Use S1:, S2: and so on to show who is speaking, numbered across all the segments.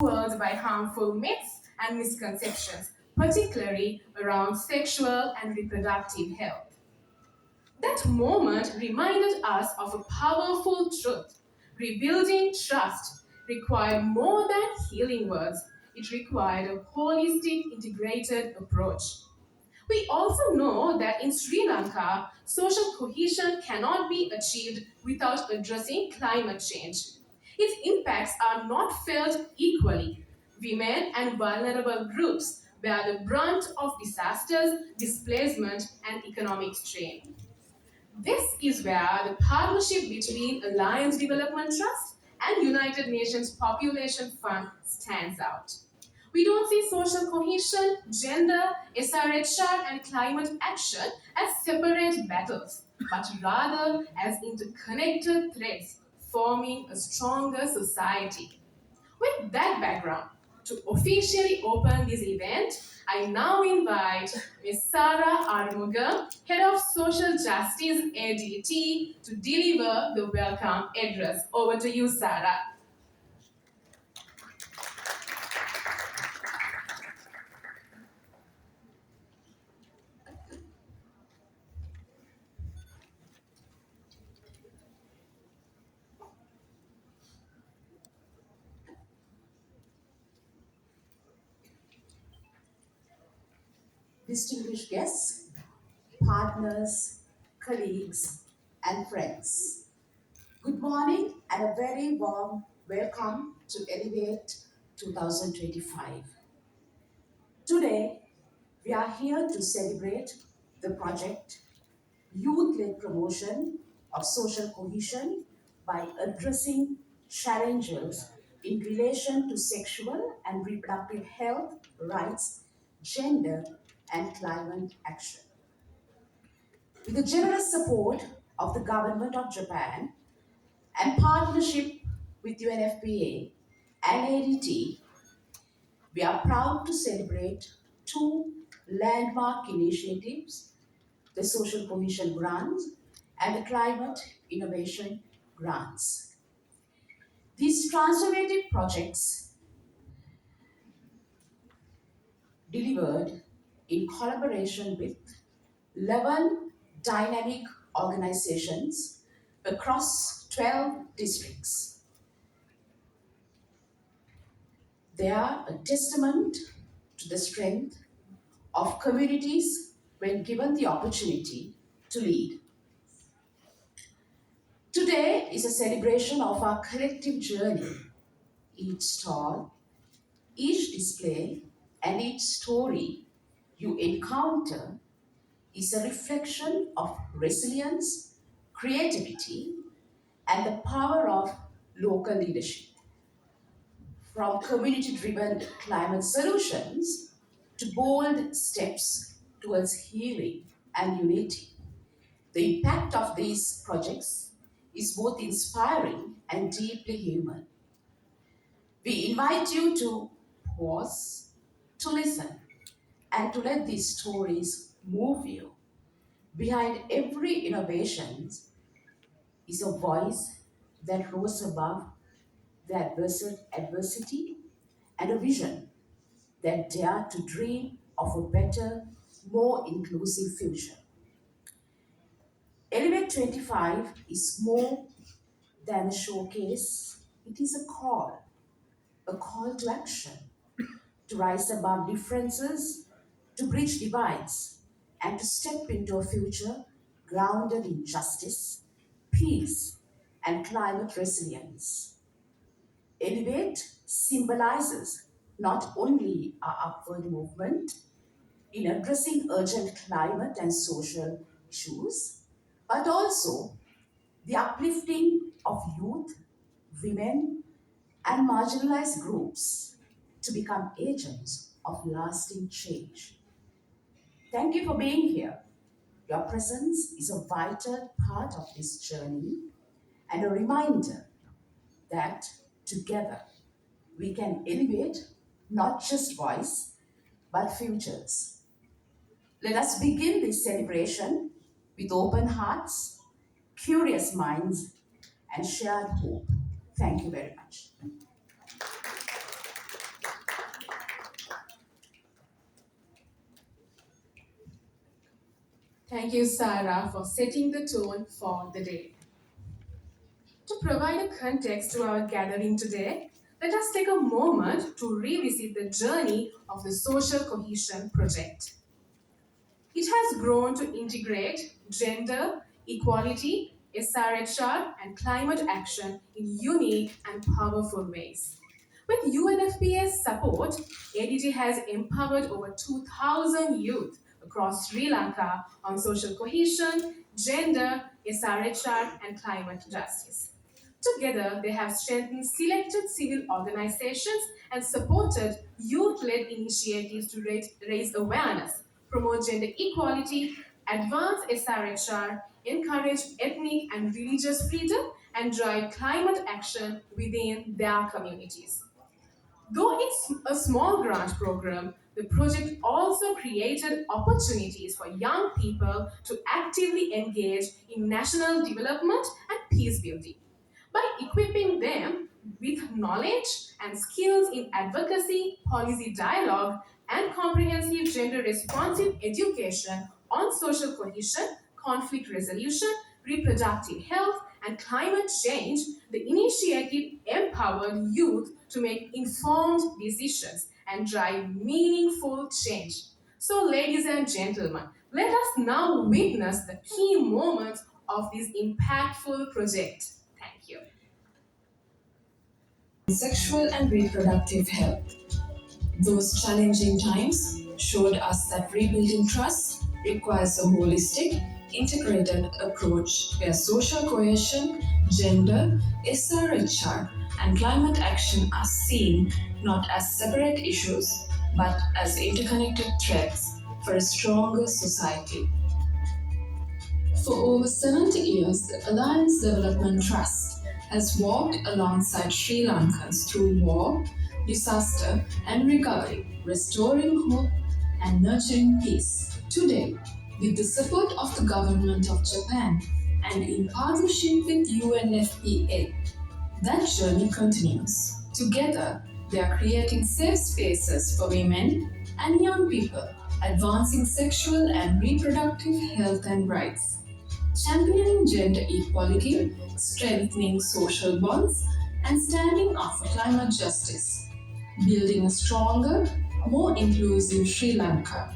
S1: fueled by harmful myths and misconceptions, particularly around sexual and reproductive health. That moment reminded us of a powerful truth. Rebuilding trust required more than healing words, it required a holistic, integrated approach. We also know that in Sri Lanka, social cohesion cannot be achieved without addressing climate change. Its impacts are not felt equally. Women and vulnerable groups bear the brunt of disasters, displacement, and economic strain. This is where the partnership between Alliance Development Trust and United Nations Population Fund stands out. We don't see social cohesion, gender, SRHR, and climate action as separate battles, but rather as interconnected threads forming a stronger society. With that background, to officially open this event, I now invite Ms. Sarah Armugam, Head of Social Justice ADT, to deliver the welcome address. Over to you, Sarah.
S2: Distinguished guests, partners, colleagues, and friends. Good morning and a very warm welcome to Elevate 2025. Today, we are here to celebrate the project Youth-led Promotion of Social Cohesion by addressing challenges in relation to sexual and reproductive health, rights, gender, and climate action. With the generous support of the government of Japan and partnership with UNFPA and ADT, we are proud to celebrate two landmark initiatives, the Social Cohesion Grants and the Climate Innovation Grants. These transformative projects delivered in collaboration with 11 dynamic organizations across 12 districts. They are a testament to the strength of communities when given the opportunity to lead. Today is a celebration of our collective journey. Each stall, each display, and each story you encounter is a reflection of resilience, creativity, and the power of local leadership. From community driven climate solutions to bold steps towards healing and unity. The impact of these projects is both inspiring and deeply human. We invite you to pause, to listen, and to let these stories move you. Behind every innovation is a voice that rose above the adversity and a vision that dared to dream of a better, more inclusive future. Elevate 25 is more than a showcase, it is a call to action, to rise above differences, to bridge divides, and to step into a future grounded in justice, peace, and climate resilience. Elevate symbolizes not only our upward movement in addressing urgent climate and social issues, but also the uplifting of youth, women, and marginalized groups to become agents of lasting change. Thank you for being here. Your presence is a vital part of this journey and a reminder that together we can elevate not just voice but futures. Let us begin this celebration with open hearts, curious minds, and shared hope. Thank you very much.
S1: Thank you, Sarah, for setting the tone for the day. To provide a context to our gathering today, let us take a moment to revisit the journey of the Social Cohesion Project. It has grown to integrate gender, equality, SRHR, and climate action in unique and powerful ways. With UNFPA's support, ADG has empowered over 2,000 youth across Sri Lanka on social cohesion, gender, SRHR, and climate justice. Together, they have strengthened selected civil organizations and supported youth led initiatives to raise awareness, promote gender equality, advance SRHR, encourage ethnic and religious freedom, and drive climate action within their communities. Though it's a small grant program, the project also created opportunities for young people to actively engage in national development and peace building. By equipping them with knowledge and skills in advocacy, policy dialogue, and comprehensive gender responsive education on social cohesion, conflict resolution, reproductive health, and climate change, the initiative empowered youth to make informed decisions and drive meaningful change. So, ladies and gentlemen, let us now witness the key moments of this impactful project. Thank you.
S2: Sexual and reproductive health. Those challenging times showed us that rebuilding trust requires a holistic, integrated approach where social cohesion, gender, SRHR, and climate action are seen not as separate issues but as interconnected threads for a stronger society. For over 70 years, the Alliance Development Trust has walked alongside Sri Lankans through war, disaster, and recovery, restoring hope and nurturing peace. Today, with the support of the Government of Japan and in partnership with UNFPA, that journey continues. Together, they are creating safe spaces for women and young people, advancing sexual and reproductive health and rights, championing gender equality, strengthening social bonds, and standing up for climate justice, building a stronger, more inclusive Sri Lanka.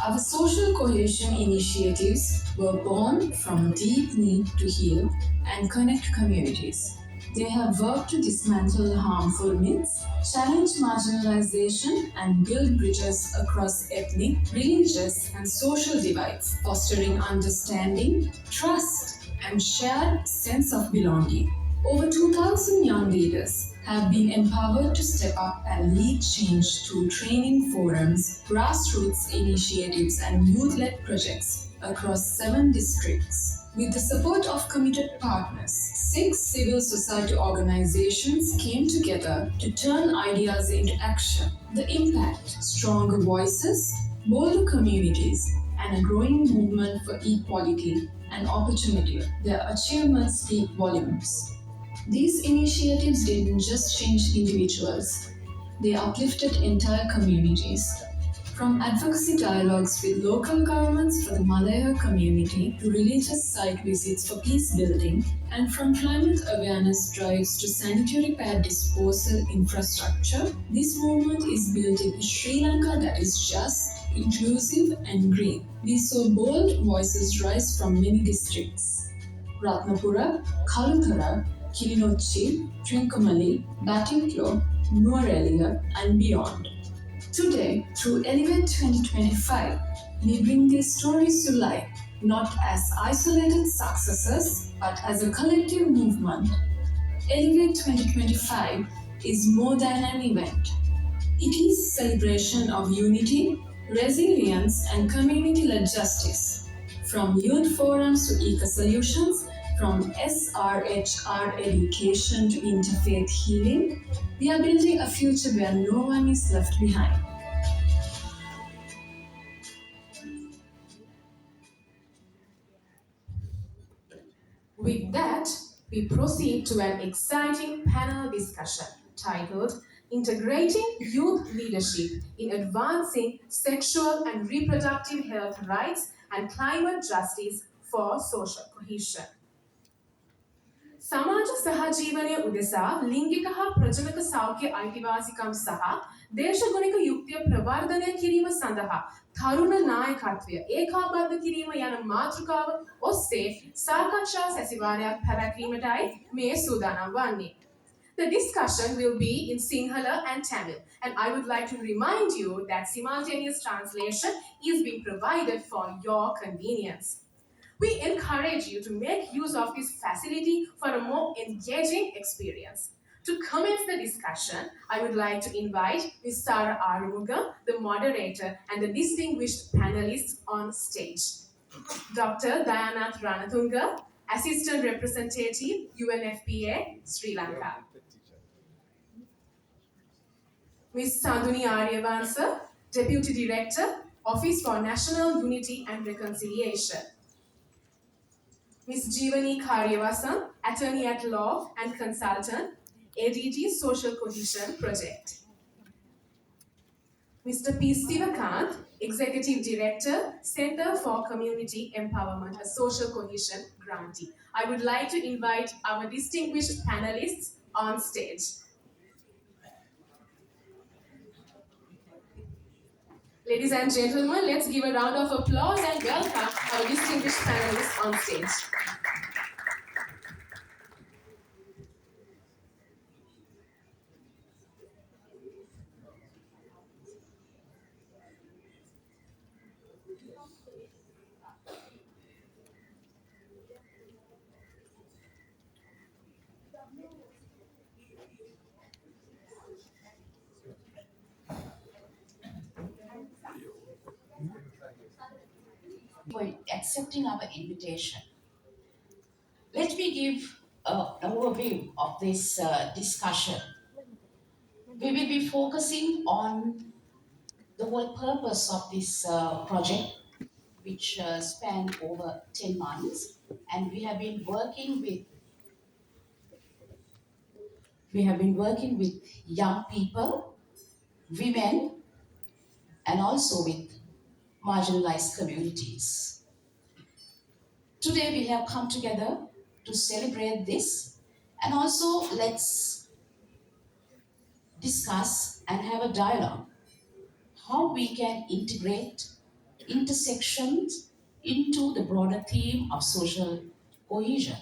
S2: Our social cohesion initiatives were born from a deep need to heal and connect communities. They have worked to dismantle harmful myths, challenge marginalization, and build bridges across ethnic, religious, and social divides, fostering understanding, trust, and shared sense of belonging. Over 2,000 young leaders have been empowered to step up and lead change through training forums, grassroots initiatives, and youth led projects across 7 districts. With the support of committed partners, 6 civil society organizations came together to turn ideas into action. The impact: stronger voices, bolder communities, and a growing movement for equality and opportunity. Their achievements speak volumes. These initiatives didn't just change individuals, they uplifted entire communities. From advocacy dialogues with local governments for the Malaya community to religious site visits for peace building, and from climate awareness drives to sanitary pad disposal infrastructure, this movement is building a Sri Lanka that is just, inclusive, and green. We saw bold voices rise from many districts: Ratnapura, Kalutara, Kilinochchi, Trincomalee, Batticaloa, Nuwara, and beyond. Today, through Elevate 2025, we bring these stories to life, not as isolated successes, but as a collective movement. Elevate 2025 is more than an event. It is celebration of unity, resilience, and community-led justice. From youth forums to eco-solutions, from SRHR education to interfaith healing, we are building a future where no one is left behind.
S1: With that, we proceed to an exciting panel discussion titled Integrating Youth Leadership in Advancing Sexual and Reproductive Health Rights and climate justice for social cohesion. සමාජ සහජීවනය උදෙසා ලිංගික හා ප්‍රජනක සෞඛ්‍ය අයිතිවාසිකම් සහ දේශගුණික යුක්තිය ප්‍රවර්ධනය කිරීම සඳහා තරුණ නායකත්වය ඒකාබද්ධ කිරීම යන මාතෘකාව ඔස්සේ සාකච්ඡා සැසිවාරයක් පැවැත්වීමටයි මේ සූදානම් වන්නේ. The discussion will be in Sinhala and Tamil, and I would like to remind you that simultaneous translation is being provided for your convenience. We encourage you to make use of this facility for a more engaging experience. To commence the discussion, I would like to invite Ms. Sara Arumuga, the moderator, and the distinguished panelists on stage. Dr. Dayanath Ranatunga, Assistant Representative, UNFPA, Sri Lanka. Ms. Sandhuni Aryavansa, Deputy Director, Office for National Unity and Reconciliation. Ms. Jeevani Karyavasan, Attorney at Law and Consultant, ADT Social Cohesion Project. Mr. P. Sivakant, Executive Director, Center for Community Empowerment, a Social Cohesion grantee. I would like to invite our distinguished panelists on stage. Ladies and gentlemen, let's give a round of applause and welcome our distinguished panelists on stage.
S2: For accepting our invitation. Let me give an overview of this discussion. We will be focusing on the whole purpose of this project, which spanned over 10 months, and we have been working with young people, women, and also with marginalized communities. Today we have come together to celebrate this, and also let's discuss and have a dialogue how we can integrate intersections into the broader theme of social cohesion.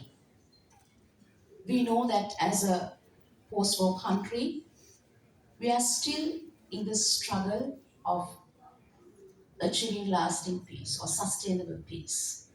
S2: We know that as a post-war country, we are still in the struggle of achieving lasting peace or sustainable peace.